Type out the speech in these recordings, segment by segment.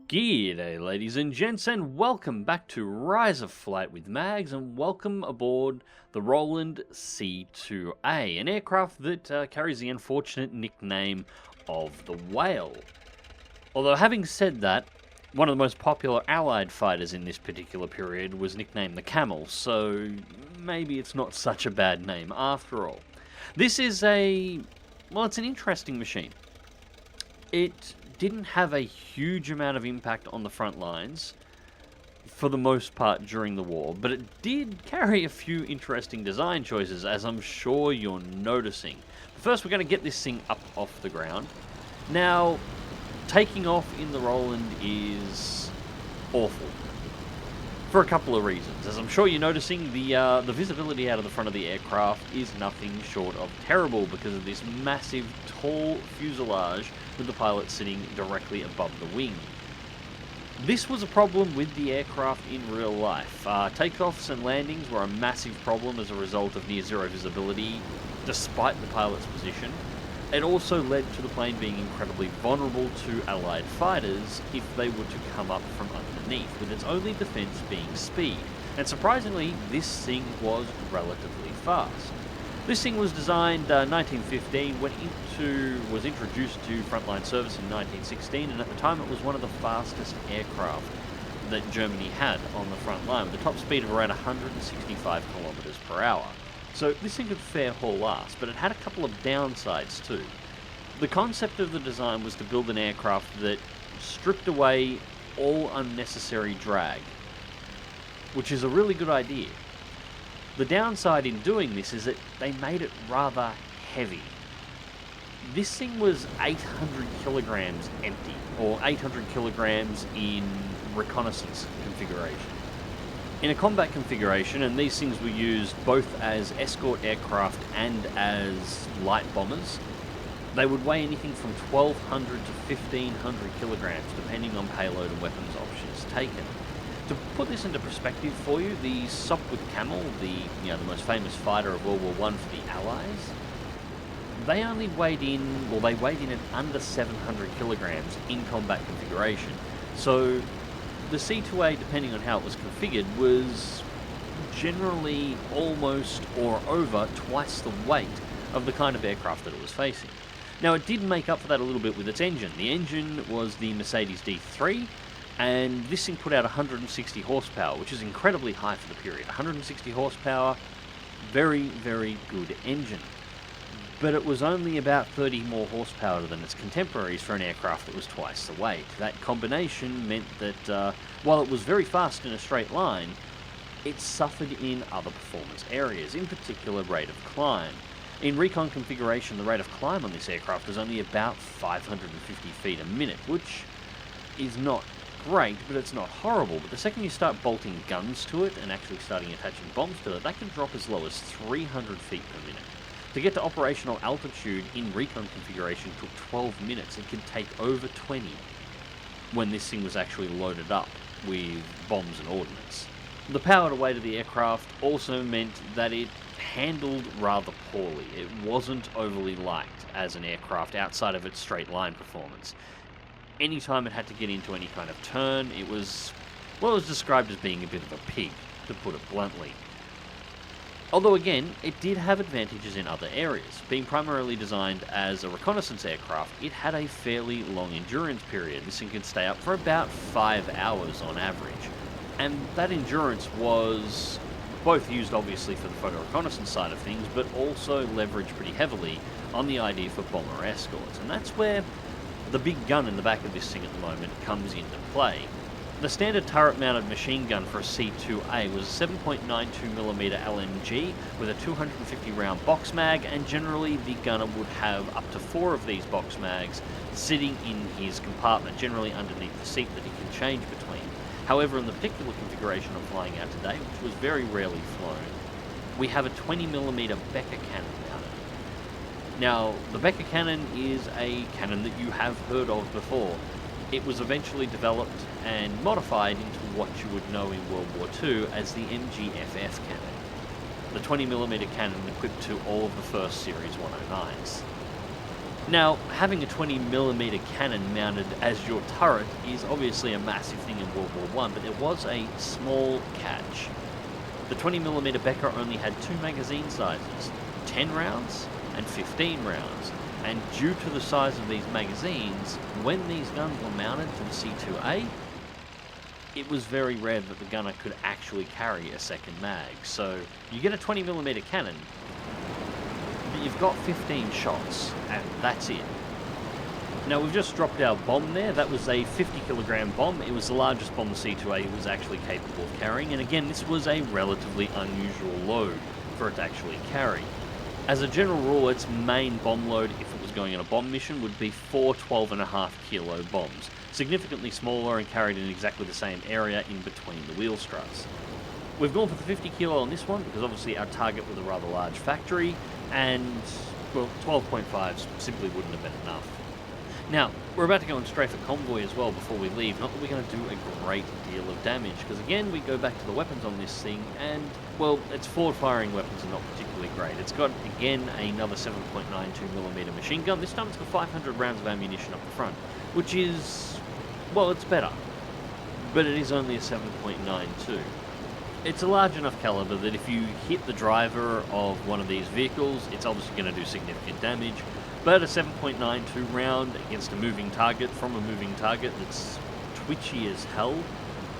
G'day ladies and gents, and welcome back to Rise of Flight with Mags, and welcome aboard the Roland C.IIa, an aircraft that carries the unfortunate nickname of the Whale. Although having said that, one of the most popular Allied fighters in this particular period was nicknamed the Camel, so maybe it's not such a bad name after all. This is it's an interesting machine. It didn't have a huge amount of impact on the front lines for the most part during the war, but it did carry a few interesting design choices, as I'm sure you're noticing. First, we're going to get this thing up off the ground. Now, taking off in the Roland is awful for a couple of reasons. As I'm sure you're noticing, the visibility out of the front of the aircraft is nothing short of terrible because of this massive, tall fuselage with the pilot sitting directly above the wing. This was a problem with the aircraft in real life. Takeoffs and landings were a massive problem as a result of near zero visibility, despite the pilot's position. It also led to the plane being incredibly vulnerable to Allied fighters if they were to come up from underneath, with its only defense being speed. And surprisingly, this thing was relatively fast. This thing was designed 1915, was introduced to frontline service in 1916, and at the time it was one of the fastest aircraft that Germany had on the front line, with a top speed of around 165 kilometers per hour. So this thing could fair haul ass, but it had a couple of downsides too. The concept of the design was to build an aircraft that stripped away all unnecessary drag, which is a really good idea. The downside in doing this is that they made it rather heavy. This thing was 800 kilograms empty, or 800 kilograms in reconnaissance configuration. In a combat configuration, and these things were used both as escort aircraft and as light bombers, they would weigh anything from 1,200 to 1,500 kilograms, depending on payload and weapons options taken. To put this into perspective for you, the Sopwith Camel, the most famous fighter of World War I for the Allies, they weighed in at under 700 kilograms in combat configuration. So the C.IIa, depending on how it was configured, was generally almost or over twice the weight of the kind of aircraft that it was facing. Now, it did make up for that a little bit with its engine. The engine was the Mercedes D.III, and this thing put out 160 horsepower, which is incredibly high for the period. 160 horsepower, very, very good engine. But it was only about 30 more horsepower than its contemporaries for an aircraft that was twice the weight. That combination meant that while it was very fast in a straight line, it suffered in other performance areas, in particular rate of climb. In recon configuration, the rate of climb on this aircraft was only about 550 feet a minute, which is not great, but it's not horrible. But the second you start bolting guns to it and actually starting attaching bombs to it, that can drop as low as 300 feet per minute. To get to operational altitude in recon configuration took 12 minutes. It could take over 20 when this thing was actually loaded up with bombs and ordnance. The power to weight of the aircraft also meant that it handled rather poorly. It wasn't overly liked as an aircraft outside of its straight line performance. Anytime it had to get into any kind of turn, it was described as being a bit of a pig, to put it bluntly. Although again, it did have advantages in other areas. Being primarily designed as a reconnaissance aircraft, it had a fairly long endurance period. This thing could stay up for about 5 hours on average. And that endurance was both used obviously for the photo reconnaissance side of things, but also leveraged pretty heavily on the idea for bomber escorts. And that's where the big gun in the back of this thing at the moment comes into play. The standard turret-mounted machine gun for a C.IIa was a 7.92mm LMG with a 250-round box mag, and generally the gunner would have up to 4 of these box mags sitting in his compartment, generally underneath the seat that he can change between. However, in the particular configuration I'm flying out today, which was very rarely flown, we have a 20mm Becker cannon mounted. Now, the Becker cannon is a cannon that you have heard of before. It was eventually developed and modified into what you would know in World War II as the MGFF cannon, the 20mm cannon equipped to all of the first Series 109s. Now, having a 20mm cannon mounted as your turret is obviously a massive thing in World War I, but there was a small catch. The 20mm Becker only had two magazine sizes, 10 rounds and 15 rounds, and due to the size of these magazines, when these guns were mounted to the C.IIa, it was very rare that the gunner could actually carry a second mag. So you get a 20mm cannon, but you've got 15 shots, and that's it. Now, we've just dropped our bomb there. That was a 50kg bomb. It was the largest bomb the C.IIa was actually capable of carrying, and again, this was a relatively unusual load for it to actually carry. As a general rule, its main bomb load, if it was going on a bomb mission, would be 4 12.5 kilo bombs, significantly smaller and carried in exactly the same area in between the wheel struts. We've gone for the 50 kilo on this one because obviously our target was a rather large factory, and, well, 12.5s simply wouldn't have been enough. Now, we're about to go and strafe a convoy as well before we leave. Not that we're going to do a great deal of damage, because again, we go back to the weapons on this thing, and, well, its forward-firing weapons are not particularly great. It's got, again, another 7.92mm machine gun. This time it's got 500 rounds of ammunition up the front, which is, well, it's better, but it is only a 7.92. It's a large enough caliber that if you hit the driver of one of these vehicles, it's obviously going to do significant damage. But a 7.92 round against a moving target from a moving target that's twitchy as hell,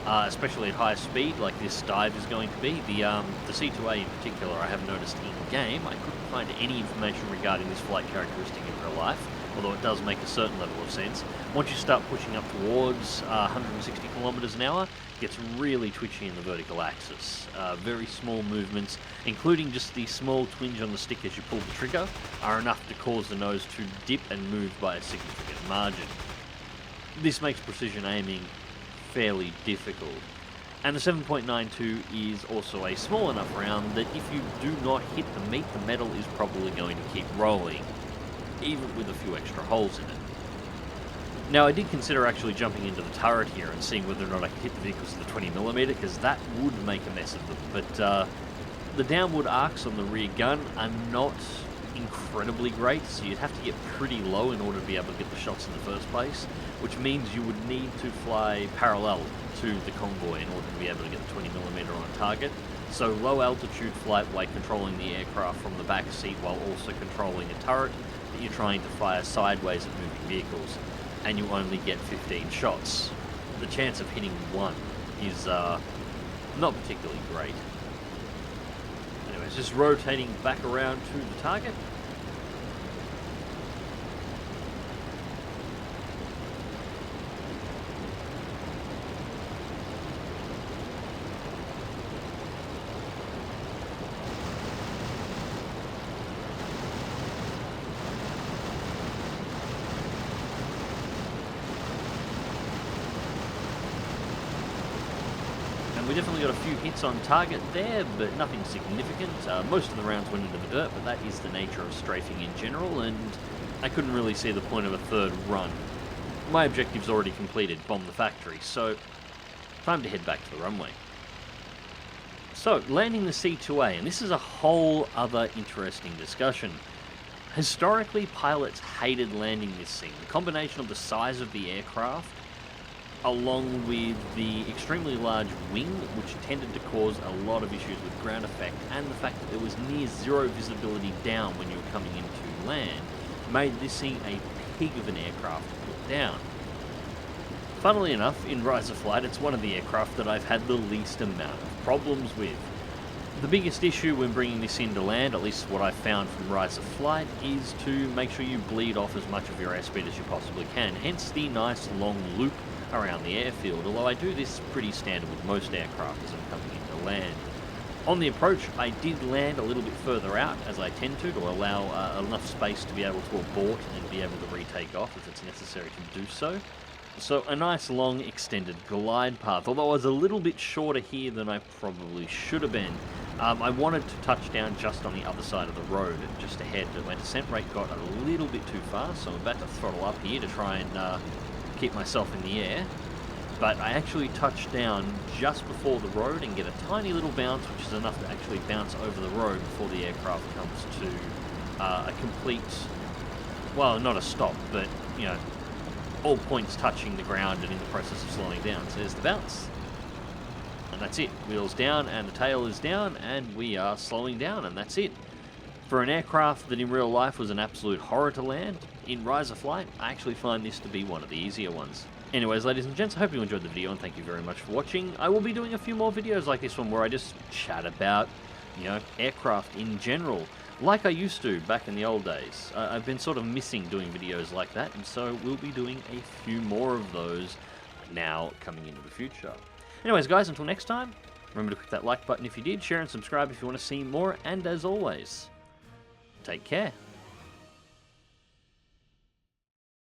especially at high speed like this dive is going to be. The C.IIa in particular, I have noticed in-game, I couldn't find any information regarding this flight characteristic in real life, although it does make a certain level of sense. Once you start pushing up towards 160 kilometers an hour, it gets really twitchy in the vertical axis. Very small movements, including just the small twinge on the stick as you pull the trigger, are enough to cause the nose to dip and move by a significant margin. This makes precision aiming fairly difficult. And the 7.92 is also a small enough round that if you do not hit the meat, the metal is probably going to keep rolling, even with a few extra holes in it. Now, I did consider actually jumping into the turret here and seeing whether or not I could hit the vehicles with the 20mm, because that would make a mess of them, but the downward arcs on the rear gun are not incredibly great, so you'd have to get pretty low in order to be able to get the shots in the first place, which means you would need to fly parallel to the convoy in order to be able to get the 20mm on target. So low altitude flight while controlling the aircraft from the back seat while also controlling a turret that you're trying to fire sideways at moving vehicles, and you only get 15 shots. The chance of hitting one is not particularly great. Anyways, just rotating back around to the target. We definitely got a few hits on target there, but nothing significant. Most of the rounds went into the dirt, but that is the nature of strafing in general, and I couldn't really see the point of a third run. My objective's already completed, bomb the factory, so time to head back to the runway. So, landing the C.IIa, and this is a whole other interesting discussion. Historically, pilots hated landing this thing. The combination of the size of the aircraft along with the extremely large wing, which tended to cause a lot of issues with ground effect, and the fact that there was near zero visibility down when you were coming into land, made this thing a pig of an aircraft to put down. Funnily enough, in Rise of Flight, it's one of the aircraft that I've had the least amount of problems with. The biggest issue when bringing this into land, at least what I've found from Rise of Flight, is to make sure you bleed off as much of your airspeed as you possibly can, hence the nice long loop around the airfield, although I do this pretty standard with most aircraft as I'm coming into land. On the approach, I did land a little bit further out, as I tend to allow enough space to be able to abort and be able to retake off if it's necessary to do so. So a nice long extended glide path, although I was a little bit shorter here than I probably should have been. I wanted to touch down just on the other side of the road, just ahead, but my descent rate got a little bit too fast, so I'm about to throttle up here to try and keep myself in the air, but I actually touch down just before the road and get a tiny little bounce, which is enough to actually bounce over the road before the aircraft comes to a complete, well, not a stop, but, you know, all points touching the ground and in the process of slowing down. So there's the bounce. And that's it. Wheels down and the tail is down and we are slowing down and that's it. For an aircraft that in real life was an absolute horror to land, in Rise of Flight, I actually find this to be one of the easier ones. Anyways, ladies and gents, I hope you enjoyed the video and thank you very much for watching. I will be doing a few more videos like this one where I just chat about, you know, aircraft in general, like I used to back in the old days. I've been sort of missing doing videos like that, and so we'll be doing a few more of those now coming into the future. Anyways, guys, until next time, remember to click that like button if you did, share and subscribe if you want to see more, and as always, take care.